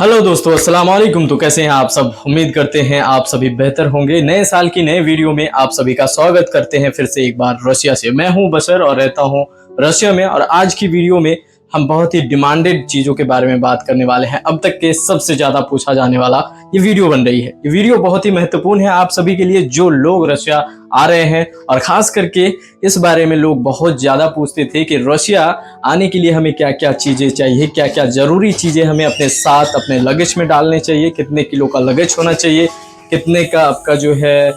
Hello दोस्तों, अस्सलाम वालेकुम। तो कैसे हैं आप सब? उम्मीद करते हैं आप सभी बेहतर होंगे। नए साल की नए वीडियो में आप सभी का स्वागत करते हैं फिर से एक बार रशिया से। मैं हूं बशर और रहता हूं रशिया में। और आज की वीडियो में हम बहुत ही डिमांडेड चीज़ों के बारे में बात करने वाले हैं। अब तक के सबसे ज़्यादा पूछा जाने वाला ये वीडियो बन रही है। ये वीडियो बहुत ही महत्वपूर्ण है आप सभी के लिए जो लोग रशिया आ रहे हैं। और ख़ास करके इस बारे में लोग बहुत ज़्यादा पूछते थे कि रशिया आने के लिए हमें क्या क्या चीज़ें चाहिए, क्या क्या ज़रूरी चीज़ें हमें अपने साथ अपने लगेज में डालने चाहिए, कितने किलो का लगेज होना चाहिए, कितने का आपका जो है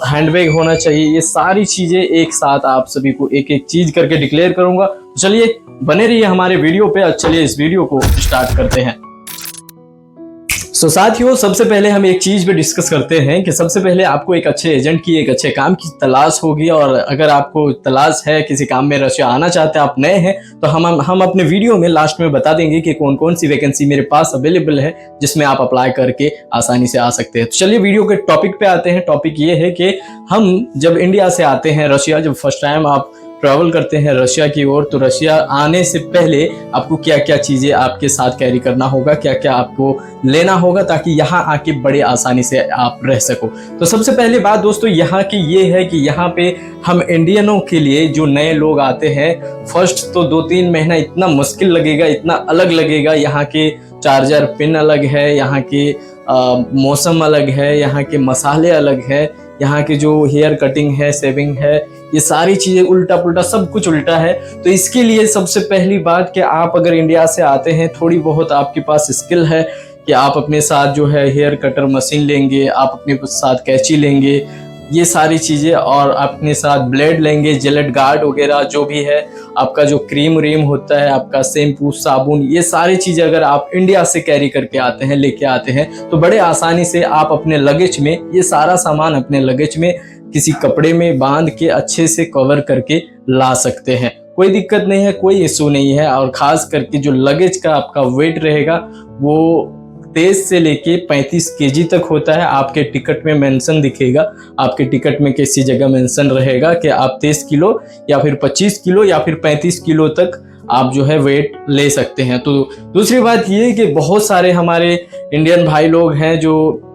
हैंडबैग होना चाहिए। ये सारी चीज़ें एक साथ आप सभी को एक एक चीज़ करके डिक्लेयर करूंगा। तो चलिए बने रहिए हमारे वीडियो पे। और चलिए इस वीडियो को स्टार्ट करते हैं। साथियों, सबसे पहले हम एक चीज पे डिस्कस करते हैं कि सबसे पहले आपको एक अच्छे एजेंट की, एक अच्छे काम की तलाश होगी। और अगर आपको तलाश है किसी काम में, रशिया आना चाहते हैं, आप नए हैं, तो हम अपने वीडियो में लास्ट में बता देंगे कि कौन कौन सी वैकेंसी मेरे पास अवेलेबल है जिसमें आप अप्लाई करके आसानी से आ सकते हैं। तो चलिए वीडियो के टॉपिक पे आते हैं। टॉपिक ये है कि हम जब इंडिया से आते हैं रशिया, जब फर्स्ट टाइम आप ट्रैवल करते हैं रशिया की ओर, तो रशिया आने से पहले आपको क्या क्या चीज़ें आपके साथ कैरी करना होगा, क्या क्या आपको लेना होगा ताकि यहाँ आके बड़े आसानी से आप रह सको। तो सबसे पहले बात दोस्तों यहाँ की ये है कि यहाँ पे हम इंडियनों के लिए जो नए लोग आते हैं, फर्स्ट तो 2-3 महीना इतना मुश्किल लगेगा, इतना अलग लगेगा। यहाँ के चार्जर पिन अलग है, यहाँ के मौसम अलग है, यहाँ के मसाले अलग है, यहाँ की जो हेयर कटिंग है, सेविंग है, ये सारी चीज़ें उल्टा पुल्टा, सब कुछ उल्टा है। तो इसके लिए सबसे पहली बात कि आप अगर इंडिया से आते हैं, थोड़ी बहुत आपके पास स्किल है कि आप अपने साथ जो है हेयर कटर मशीन लेंगे, आप अपने साथ कैंची लेंगे, ये सारी चीज़ें, और अपने साथ ब्लेड लेंगे, जिलेट गार्ड वगैरह जो भी है, आपका जो क्रीम व्रीम होता है, आपका शैम्पू साबुन, ये सारी चीज़ें अगर आप इंडिया से कैरी करके आते हैं, लेके आते हैं, तो बड़े आसानी से आप अपने लगेज में ये सारा सामान अपने लगेज में किसी कपड़े में बांध के अच्छे से कवर करके ला सकते हैं। कोई दिक्कत नहीं है, कोई इशू नहीं है। और ख़ास करके जो लगेज का आपका वेट रहेगा वो 23 से लेके 35 केजी तक होता है। आपके टिकट में मेंशन दिखेगा, आपके टिकट में किसी जगह मेंशन रहेगा कि आप 23 किलो या फिर 25 किलो या फिर 35 किलो तक आप जो है वेट ले सकते हैं। तो दूसरी बात ये कि बहुत सारे हमारे इंडियन भाई लोग हैं जो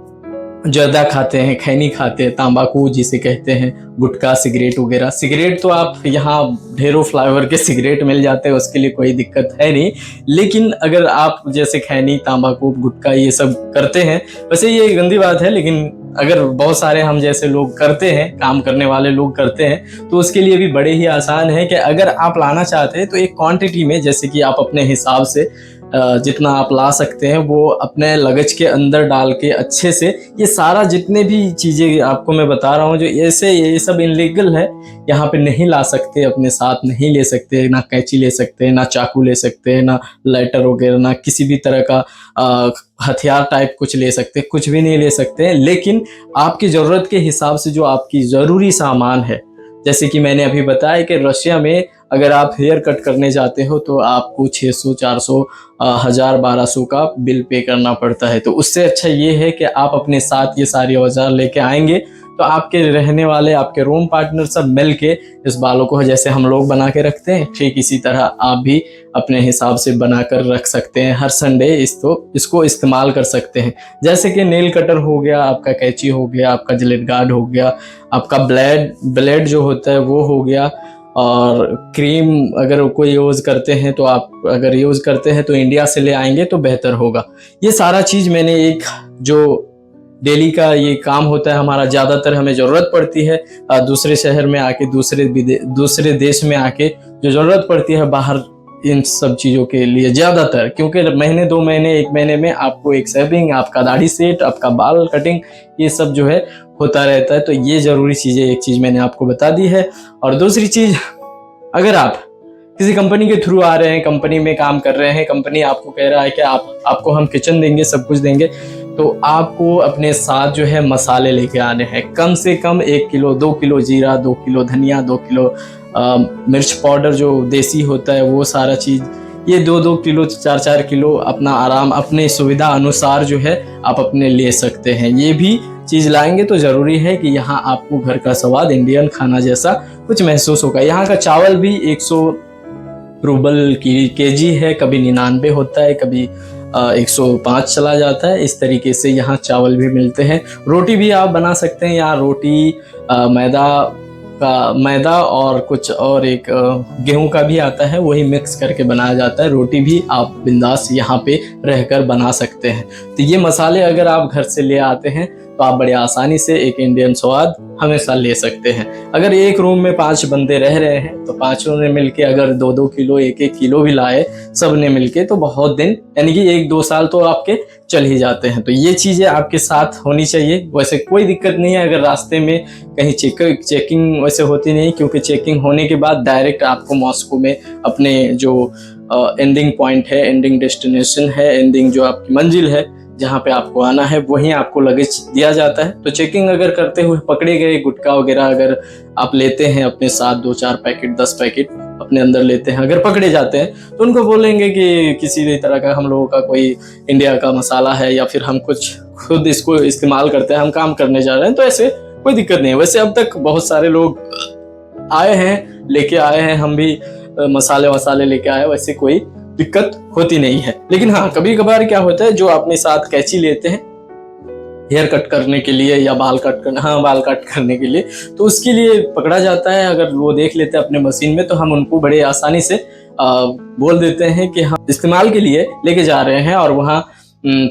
जर्दा खाते हैं, खैनी खाते हैं, तंबाकू जिसे कहते हैं, गुटखा, सिगरेट वगैरह। सिगरेट तो आप यहाँ ढेरों फ्लेवर के सिगरेट मिल जाते हैं, उसके लिए कोई दिक्कत है नहीं। लेकिन अगर आप जैसे खैनी, तंबाकू, गुटखा ये सब करते हैं, वैसे ये गंदी बात है, लेकिन अगर बहुत सारे हम जैसे लोग करते हैं, काम करने वाले लोग करते हैं, तो उसके लिए भी बड़े ही आसान है कि अगर आप लाना चाहते हैं तो एक क्वांटिटी में, जैसे कि आप अपने हिसाब से जितना आप ला सकते हैं वो अपने लगेज के अंदर डाल के अच्छे से, ये सारा जितने भी चीज़ें आपको मैं बता रहा हूँ जो ऐसे ये सब इनलीगल है, यहाँ पे नहीं ला सकते, अपने साथ नहीं ले सकते, ना कैंची ले सकते, ना चाकू ले सकते, ना लाइटर वगैरह, ना किसी भी तरह का हथियार टाइप कुछ ले सकते, कुछ भी नहीं ले सकते हैं। लेकिन आपकी ज़रूरत के हिसाब से जो आपकी ज़रूरी सामान है, जैसे कि मैंने अभी बताया कि रशिया में अगर आप हेयर कट करने जाते हो तो आपको 600, 400, 1000, 1200 का बिल पे करना पड़ता है। तो उससे अच्छा ये है कि आप अपने साथ ये सारी औजार लेके आएंगे, तो आपके रहने वाले, आपके रूम पार्टनर सब मिल के इस बालों को जैसे हम लोग बना के रखते हैं, ठीक इसी तरह आप भी अपने हिसाब से बना कर रख सकते हैं। हर संडे इसको इस्तेमाल कर सकते हैं। जैसे कि नेल कटर हो गया, आपका कैंची हो गया, आपका जिलेट गार्ड हो गया, आपका ब्लेड जो होता है वो हो गया, और क्रीम अगर कोई यूज़ करते हैं तो आप अगर यूज़ करते हैं तो इंडिया से ले आएंगे तो बेहतर होगा। ये सारा चीज़ मैंने एक जो डेली का ये काम होता है हमारा, ज़्यादातर हमें ज़रूरत पड़ती है दूसरे शहर में आके, दूसरे देश में आके जो ज़रूरत पड़ती है बाहर इन सब चीज़ों के लिए ज़्यादातर, क्योंकि महीने 2 महीने 1 महीने में आपको एक सेविंग, आपका दाढ़ी सेट, आपका बाल कटिंग, ये सब जो है होता रहता है। तो ये ज़रूरी चीज़ें, एक चीज़ मैंने आपको बता दी है। और दूसरी चीज़, अगर आप किसी कंपनी के थ्रू आ रहे हैं, कंपनी में काम कर रहे हैं, कंपनी आपको कह रहा है कि आपको हम किचन देंगे, सब कुछ देंगे, तो आपको अपने साथ जो है मसाले लेके आने हैं। कम से कम 1 किलो, 2 किलो जीरा, 2 किलो धनिया, 2 किलो मिर्च पाउडर जो देसी होता है, वो सारा चीज़, ये 2-2 किलो, 4-4 किलो अपना आराम, अपने सुविधा अनुसार जो है आप अपने ले सकते हैं। ये भी चीज़ लाएंगे तो ज़रूरी है कि यहाँ आपको घर का स्वाद, इंडियन खाना जैसा कुछ महसूस होगा। यहाँ का चावल भी 100 रूबल की केजी है, कभी 99 होता है, कभी 105 चला जाता है। इस तरीके से यहाँ चावल भी मिलते हैं। रोटी भी आप बना सकते हैं। यहाँ रोटी मैदा और कुछ और एक गेहूं का भी आता है, वही मिक्स करके बनाया जाता है। रोटी भी आप बिंदास यहाँ पे रहकर बना सकते हैं। तो ये मसाले अगर आप घर से ले आते हैं तो आप बड़े आसानी से एक इंडियन स्वाद हमेशा ले सकते हैं। अगर एक रूम में 5 बंदे रह रहे हैं तो पांचों ने मिलके अगर 2-2 किलो 1-1 किलो भी लाए सब ने मिलके, तो बहुत दिन यानी कि 1-2 साल तो आपके चल ही जाते हैं। तो ये चीज़ें आपके साथ होनी चाहिए। वैसे कोई दिक्कत नहीं है अगर रास्ते में कहीं चेकिंग वैसे होती नहीं, क्योंकि चेकिंग होने के बाद डायरेक्ट आपको मॉस्को में अपने जो एंडिंग पॉइंट है, एंडिंग डेस्टिनेशन है, एंडिंग जो आपकी मंजिल है जहाँ पे आपको आना है, वहीं आपको लगेज दिया जाता है। तो चेकिंग अगर करते हुए पकड़े गए गुटखा वगैरह अगर आप लेते हैं अपने साथ 2-4 पैकेट 10 पैकेट अपने अंदर लेते हैं, अगर पकड़े जाते हैं तो उनको बोलेंगे कि किसी भी तरह का हम लोगों का कोई इंडिया का मसाला है या फिर हम कुछ खुद इसको इस्तेमाल करते हैं, हम काम करने जा रहे हैं, तो ऐसे कोई दिक्कत नहीं है। वैसे अब तक बहुत सारे लोग आए हैं, लेके आए हैं, हम भी मसाले वसाले लेके आए, वैसे कोई दिक्कत होती नहीं है। लेकिन हाँ, कभी कभार क्या होता है, जो अपने साथ कैंची लेते हैं हेयर कट करने के लिए या बाल कट करने के लिए, तो उसके लिए पकड़ा जाता है। अगर वो देख लेते हैं अपने मशीन में तो हम उनको बड़े आसानी से बोल देते हैं कि हम इस्तेमाल के लिए लेके जा रहे हैं, और वहाँ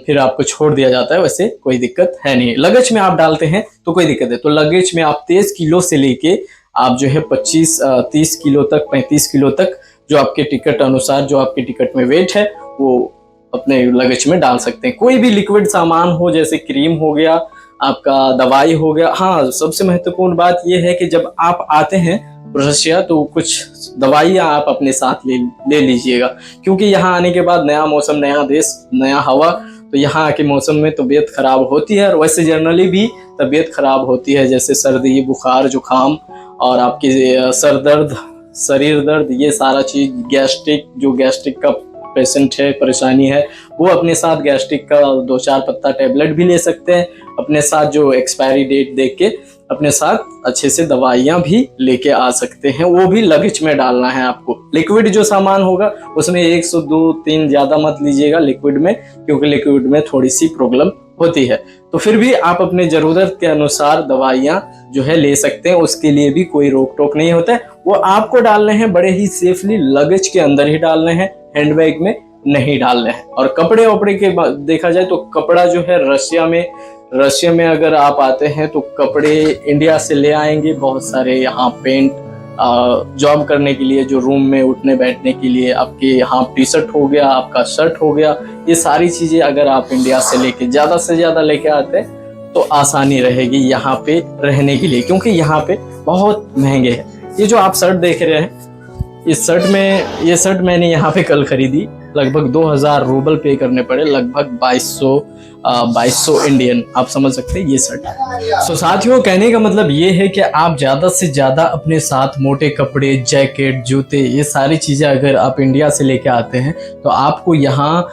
फिर आपको छोड़ दिया जाता है। वैसे कोई दिक्कत है नहीं। लगेज में आप डालते हैं तो कोई दिक्कत है। तो लगेज में आप 23 किलो से लेके आप जो है 25-30 किलो तक, 35 किलो तक जो आपके टिकट अनुसार, जो आपके टिकट में वेट है, वो अपने लगेज में डाल सकते हैं। कोई भी लिक्विड सामान हो, जैसे क्रीम हो गया, आपका दवाई हो गया। हाँ, सबसे महत्वपूर्ण बात यह है कि जब आप आते हैं रशिया तो कुछ दवाइयाँ आप अपने साथ ले लीजिएगा, क्योंकि यहाँ आने के बाद नया मौसम, नया देश, नया हवा, तो यहाँ के मौसम में तबीयत खराब होती है। और वैसे जनरली भी तबीयत खराब होती है, जैसे सर्दी, बुखार, जुकाम और आपकी सर दर्द, शरीर दर्द, ये सारा चीज। गैस्ट्रिक का पेशेंट है, परेशानी है, वो अपने साथ गैस्ट्रिक का 2-4 पत्ता टेबलेट भी ले सकते हैं अपने साथ, जो एक्सपायरी डेट देख के अपने साथ अच्छे से दवाइयाँ भी लेके आ सकते हैं। वो भी लगेज में डालना है आपको। लिक्विड जो सामान होगा उसमें 100, 2, 3 ज़्यादा मत लीजिएगा लिक्विड में, क्योंकि लिक्विड में थोड़ी सी प्रॉब्लम होती है। तो फिर भी आप अपने ज़रूरत के अनुसार दवाइयाँ जो है ले सकते हैं, उसके लिए भी कोई रोक टोक नहीं होता है। वो आपको डालने हैं बड़े ही सेफली लगेज के अंदर ही डालने हैं, हैंडबैग में नहीं डालने हैं। और कपड़े वपड़े के देखा जाए तो कपड़ा जो है रशिया में अगर आप आते हैं तो कपड़े इंडिया से ले आएंगे बहुत सारे। यहाँ पेंट, जॉब करने के लिए, जो रूम में उठने बैठने के लिए आपके हाफ टी शर्ट हो गया, आपका शर्ट हो गया, ये सारी चीजें अगर आप इंडिया से लेके ज़्यादा से ज़्यादा लेके आते हैं तो आसानी रहेगी यहाँ पे रहने के लिए, क्योंकि यहाँ पे बहुत महंगे हैं। ये जो आप शर्ट देख रहे हैं, ये शर्ट मैंने यहाँ पे कल खरीदी, लगभग 2000 रूबल पे करने पड़े, लगभग 2200 इंडियन, आप समझ सकते हैं ये शर्ट। तो साथियों, कहने का मतलब ये है कि आप ज़्यादा से ज़्यादा अपने साथ मोटे कपड़े, जैकेट, जूते, ये सारी चीज़ें अगर आप इंडिया से लेके आते हैं तो आपको यहाँ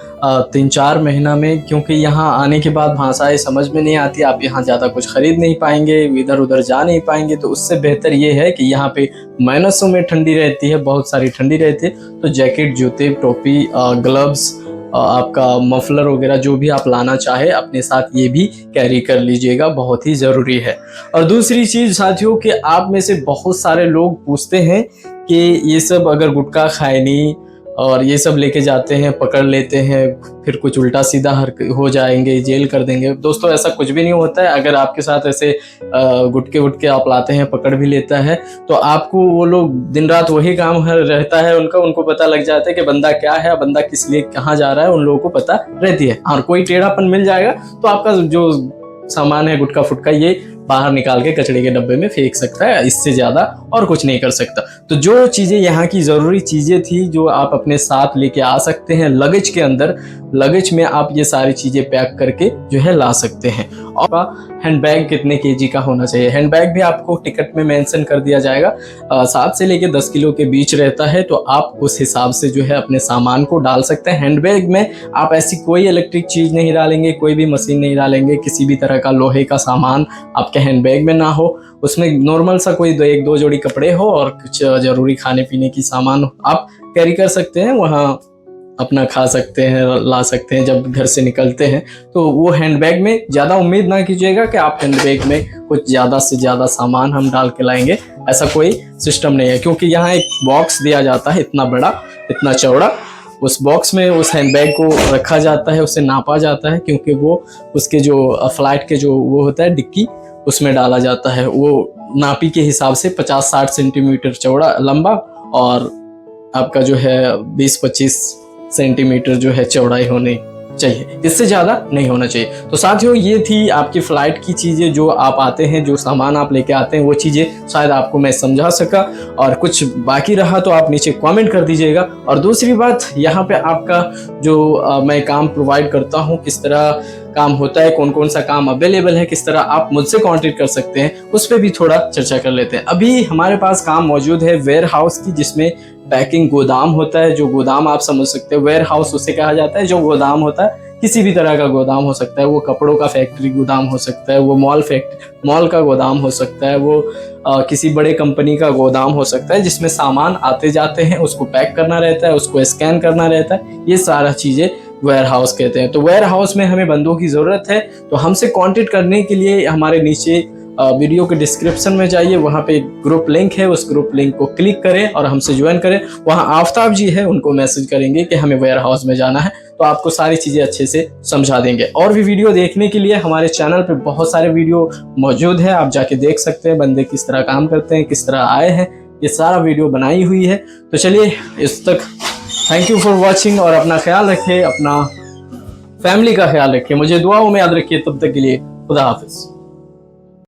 3-4 महीना में, क्योंकि यहाँ आने के बाद भाषाएं समझ में नहीं आती, आप यहाँ ज़्यादा कुछ खरीद नहीं पाएंगे, इधर उधर जा नहीं पाएंगे। तो उससे बेहतर ये है कि यहाँ पे माइनसों में ठंडी रहती है, बहुत सारी ठंडी रहती है, तो जैकेट, जूते, टोपी, ग्लव्स, आपका मफलर वगैरह जो भी आप लाना चाहे अपने साथ, ये भी कैरी कर लीजिएगा, बहुत ही ज़रूरी है। और दूसरी चीज़ साथियों, कि आप में से बहुत सारे लोग पूछते हैं कि ये सब अगर गुटखा खाए नहीं और ये सब लेके जाते हैं, पकड़ लेते हैं, फिर कुछ उल्टा सीधा हो जाएंगे, जेल कर देंगे। दोस्तों, ऐसा कुछ भी नहीं होता है। अगर आपके साथ ऐसे गुटके आप लाते हैं, पकड़ भी लेता है, तो आपको वो लोग दिन रात वही काम रहता है उनको पता लग जाता है कि बंदा क्या है, बंदा किस लिए कहाँ जा रहा है, उन लोगों को पता रहती है। और कोई टेढ़ापन मिल जाएगा तो आपका जो सामान है गुटखा फुटका, ये बाहर निकाल के कचड़े के डब्बे में फेंक सकता है, इससे ज़्यादा और कुछ नहीं कर सकता। तो जो चीज़ें यहाँ की ज़रूरी चीज़ें थी, जो आप अपने साथ लेके आ सकते हैं लगेज के अंदर, लगेज में आप ये सारी चीज़ें पैक करके जो है ला सकते हैं। और हैंडबैग कितने केजी का होना चाहिए, हैंडबैग भी आपको टिकट में मेंशन कर दिया जाएगा। 7 से लेके 10 किलो के बीच रहता है, तो आप उस हिसाब से जो है अपने सामान को डाल सकते हैं। हैंडबैग में आप ऐसी कोई इलेक्ट्रिक चीज़ नहीं डालेंगे, कोई भी मशीन नहीं डालेंगे, किसी भी तरह का लोहे का सामान आपके हैंडबैग में ना हो। उसमें नॉर्मल सा कोई 1-2 जोड़ी कपड़े हो और कुछ ज़रूरी खाने पीने की सामान आप कैरी कर सकते हैं। वहाँ अपना खा सकते हैं, ला सकते हैं जब घर से निकलते हैं। तो वो हैंडबैग में ज़्यादा उम्मीद ना कीजिएगा कि आप हैंडबैग में कुछ ज़्यादा से ज़्यादा सामान हम डाल के लाएंगे, ऐसा कोई सिस्टम नहीं है। क्योंकि यहाँ एक बॉक्स दिया जाता है इतना बड़ा, इतना चौड़ा, उस बॉक्स में उस हैंडबैग को रखा जाता है, उसे नापा जाता है, क्योंकि वो उसके जो फ्लाइट के जो वो होता है डिक्की, उसमें डाला जाता है। वो नापी के हिसाब से 50-60 सेंटीमीटर चौड़ा लंबा और आपका जो है 20-25 सेंटीमीटर जो है चौड़ाई होनी चाहिए, इससे ज़्यादा नहीं होना चाहिए। तो साथियों, ये थी आपकी फ़्लाइट की चीज़ें, जो आप आते हैं, जो सामान आप लेके आते हैं, वो चीज़ें शायद आपको मैं समझा सका, और कुछ बाकी रहा तो आप नीचे कमेंट कर दीजिएगा। और दूसरी बात, यहाँ पे आपका जो मैं काम प्रोवाइड करता हूँ, किस तरह काम होता है, कौन कौन सा काम अवेलेबल है, किस तरह आप मुझसे कॉन्टेक्ट कर सकते हैं, उस पर भी थोड़ा चर्चा कर लेते हैं। अभी हमारे पास काम मौजूद है वेयर हाउस की, जिसमें पैकिंग गोदाम होता है। जो गोदाम आप समझ सकते हैं, वेयर हाउस उसे कहा जाता है। जो गोदाम होता है, किसी भी तरह का गोदाम हो सकता है, वो कपड़ों का फैक्ट्री गोदाम हो सकता है, वो मॉल का गोदाम हो सकता है, वो किसी बड़े कंपनी का गोदाम हो सकता है, जिसमें सामान आते जाते हैं, उसको पैक करना रहता है, उसको स्कैन करना रहता है, ये सारा चीज़ें वेयर हाउस कहते हैं। तो वेयर हाउस में हमें बंदों की ज़रूरत है। तो हमसे कांटेक्ट करने के लिए हमारे नीचे वीडियो के डिस्क्रिप्शन में जाइए, वहाँ पे ग्रुप लिंक है, उस ग्रुप लिंक को क्लिक करें और हमसे ज्वाइन करें। वहाँ आफ्ताब जी है, उनको मैसेज करेंगे कि हमें वेयर हाउस में जाना है, तो आपको सारी चीज़ें अच्छे से समझा देंगे। और भी वीडियो देखने के लिए हमारे चैनल पे बहुत सारे वीडियो मौजूद है, आप जाके देख सकते हैं बंदे किस तरह काम करते हैं, किस तरह आए हैं, ये सारा वीडियो बनाई हुई है। तो चलिए, इस तक थैंक यू फॉर वॉचिंग, और अपना ख्याल रखें, अपना फैमिली का ख्याल रखिए, मुझे दुआओं में याद रखिए। तब तक के लिए खुदा हाफिज।